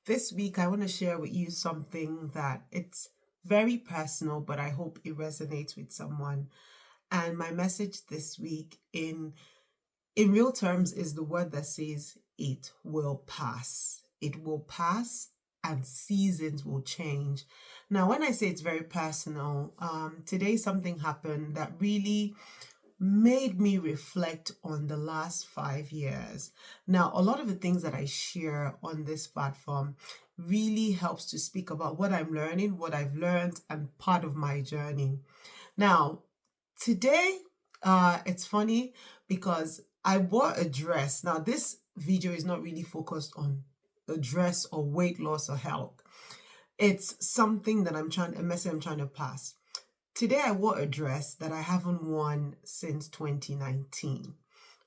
This week, I want to share with you something that it's very personal, but I hope it resonates with someone. And my message this week in real terms is the word that says it will pass. It will pass and seasons will change. Now, when I say it's very personal, today something happened that really made me reflect on the last 5 years. Now, a lot of the things that I share on this platform really helps to speak about what I'm learning, what I've learned, and part of my journey. Now, today, it's funny because I wore a dress. Now, this video is not really focused on a dress or weight loss or health. It's something that a message I'm trying to pass. Today I wore a dress that I haven't worn since 2019.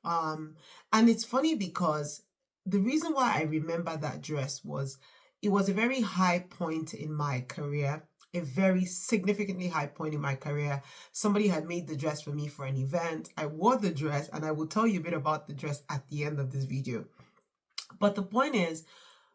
And it's funny because the reason why I remember that dress was it was a very high point in my career, a very significantly high point in my career. Somebody had made the dress for me for an event. I wore the dress, and I will tell you a bit about the dress at the end of this video. But the point is,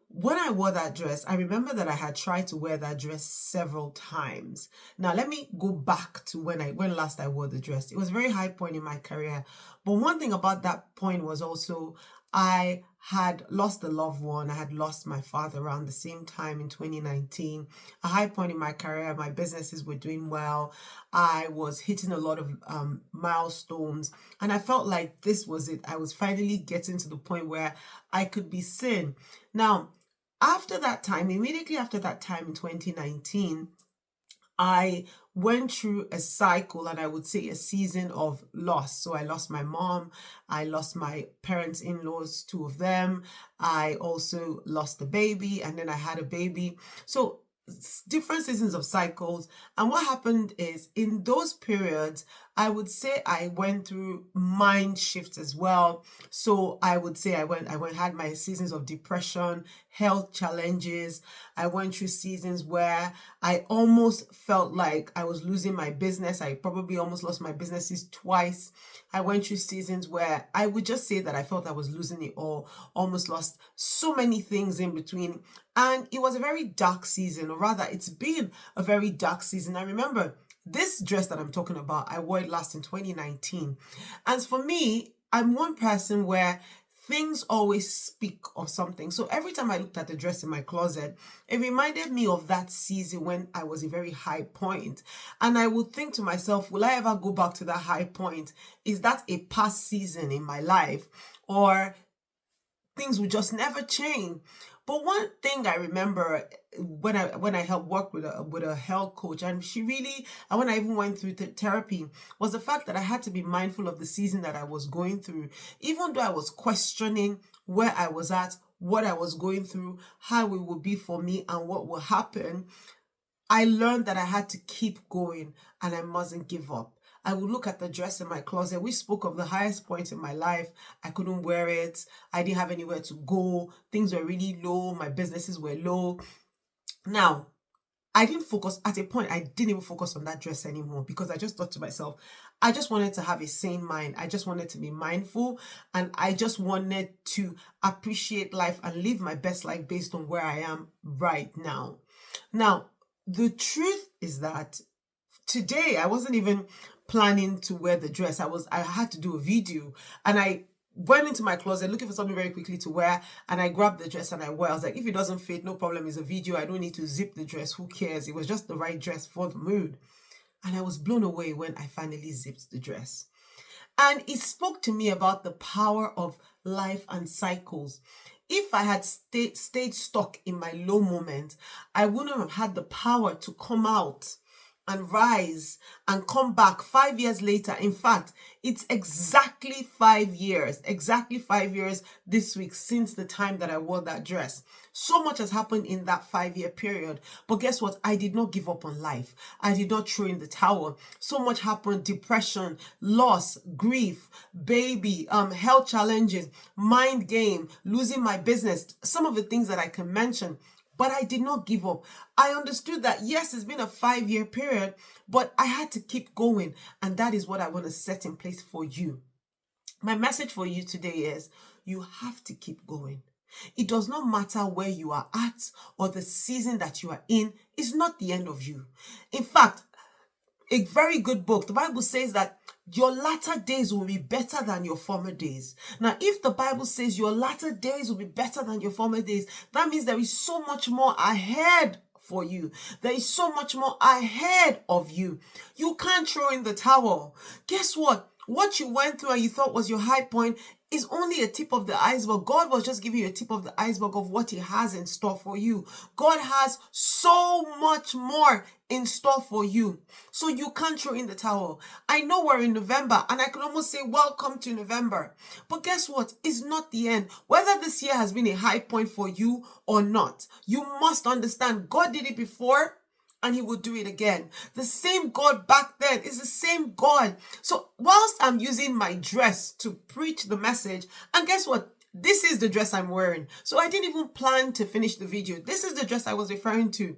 when I wore that dress, I remember that I had tried to wear that dress several times. Now, let me go back to when last I wore the dress. It was a very high point in my career. But one thing about that point was also I had lost a loved one. I had lost my father around the same time in 2019. A high point in my career. My businesses were doing well. I was hitting a lot of milestones. And I felt like this was it. I was finally getting to the point where I could be seen. Now, after that time, immediately after that time in 2019, I went through a cycle, and I would say a season of loss. So I lost my mom, I lost my parents, in-laws, two of them. I also lost the baby, and then I had a baby. So different seasons of cycles. And what happened is in those periods, I would say I went through mind shifts as well. So I would say had my seasons of depression, health challenges. I went through seasons where I almost felt like I was losing my business. I probably almost lost my businesses twice. I went through seasons where I would just say that I felt I was losing it all, almost lost so many things in between. And it was a very dark season, or rather, it's been a very dark season. I remember this dress that I'm talking about, I wore it last in 2019. And for me, I'm one person where things always speak of something. So every time I looked at the dress in my closet, it reminded me of that season when I was a very high point. And I would think to myself, will I ever go back to that high point? Is that a past season in my life? Or things will just never change? But one thing I remember when I helped work with a health coach, and when I even went through therapy, was the fact that I had to be mindful of the season that I was going through. Even though I was questioning where I was at, what I was going through, how it would be for me, and what will happen, I learned that I had to keep going and I mustn't give up. I would look at the dress in my closet. We spoke of the highest point in my life. I couldn't wear it. I didn't have anywhere to go. Things were really low. My businesses were low. Now, I didn't focus, at a point, I didn't even focus on that dress anymore, because I just thought to myself, I just wanted to have a sane mind. I just wanted to be mindful, and I just wanted to appreciate life and live my best life based on where I am right now. Now, the truth is that today I wasn't even planning to wear the dress. I had to do a video, and I went into my closet looking for something very quickly to wear, and I grabbed the dress and I wore. I was like, if it doesn't fit, no problem, it's a video. I don't need to zip the dress. Who cares? It was just the right dress for the mood. And I was blown away when I finally zipped the dress. And it spoke to me about the power of life and cycles. If I had stayed stuck in my low moment, I wouldn't have had the power to come out and rise and come back 5 years later. In fact, it's exactly 5 years this week since the time that I wore that dress. So much has happened in that 5-year period. But guess what? I did not give up on life. I did not throw in the towel. So much happened: depression, loss, grief, baby, health challenges, mind game, losing my business. Some of the things that I can mention. But I did not give up. I understood that, yes, it's been a 5-year period, but I had to keep going. And that is what I want to set in place for you. My message for you today is, you have to keep going. It does not matter where you are at or the season that you are in. It's not the end of you. In fact, a very good book, the Bible says that your latter days will be better than your former days. Now, if the Bible says your latter days will be better than your former days, that means there is so much more ahead for you. There is so much more ahead of you. You can't throw in the towel. Guess what? What you went through and you thought was your high point is only a tip of the iceberg. God was just giving you a tip of the iceberg of what he has in store for you. God has so much more in store for you. So you can't throw in the towel. I know we're in November and I can almost say welcome to November. But guess what? It's not the end. Whether this year has been a high point for you or not, you must understand God did it before and he will do it again. The same God back then is the same God. So whilst I'm using my dress to preach the message, and guess what? This is the dress I'm wearing. So I didn't even plan to finish the video. This is the dress I was referring to.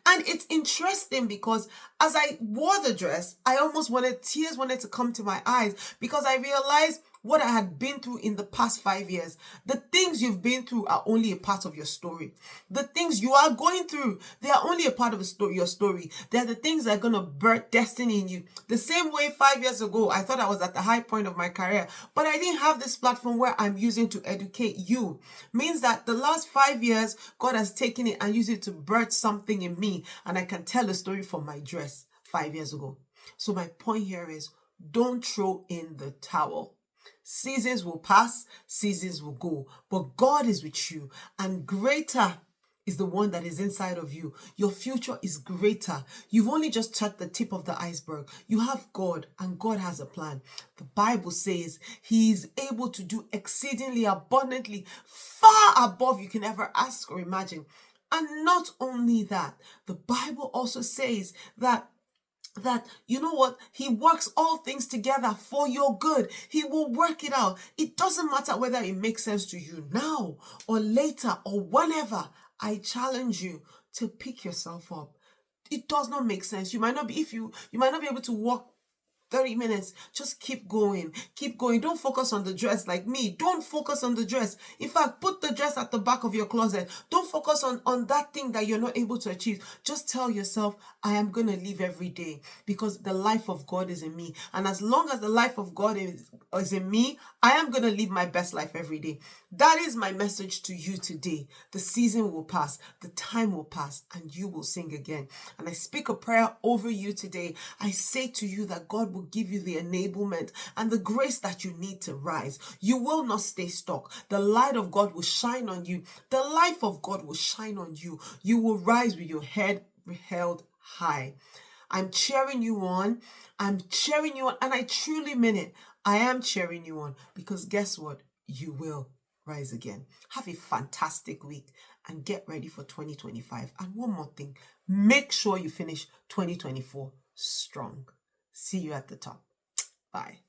And it's interesting because as I wore the dress, I almost tears wanted to come to my eyes because I realized what I had been through in the past 5 years. The things you've been through are only a part of your story. The things you are going through, they are only a part of your story. They're the things that are going to birth destiny in you. The same way 5 years ago, I thought I was at the high point of my career, but I didn't have this platform where I'm using to educate you. Means that the last 5 years, God has taken it and used it to birth something in me, and I can tell a story from my dress 5 years ago. So my point here is, don't throw in the towel. Seasons will pass, seasons will go, but God is with you, and greater is the one that is inside of you. Your future is greater. You've only just touched the tip of the iceberg. You have God, and God has a plan. The Bible says he is able to do exceedingly abundantly, far above you can ever ask or imagine. And not only that, the Bible also says that you know what, he works all things together for your good. He will work it out. It doesn't matter whether it makes sense to you now or later or whenever. I challenge you to pick yourself up. It does not make sense. You might not be able to walk 30 minutes. Just keep going. Keep going. Don't focus on the dress like me. Don't focus on the dress. In fact, put the dress at the back of your closet. Don't focus on that thing that you're not able to achieve. Just tell yourself, I am going to live every day because the life of God is in me. And as long as the life of God is in me, I am going to live my best life every day. That is my message to you today. The season will pass. The time will pass and you will sing again. And I speak a prayer over you today. I say to you that God will give you the enablement and the grace that you need to rise. You will not stay stuck. The light of God will shine on you. The life of God will shine on you. You will rise with your head held high. I'm cheering you on. I'm cheering you on, and I truly mean it. I am cheering you on because guess what? You will rise again. Have a fantastic week and get ready for 2025. And one more thing, make sure you finish 2024 strong. See you at the top. Bye.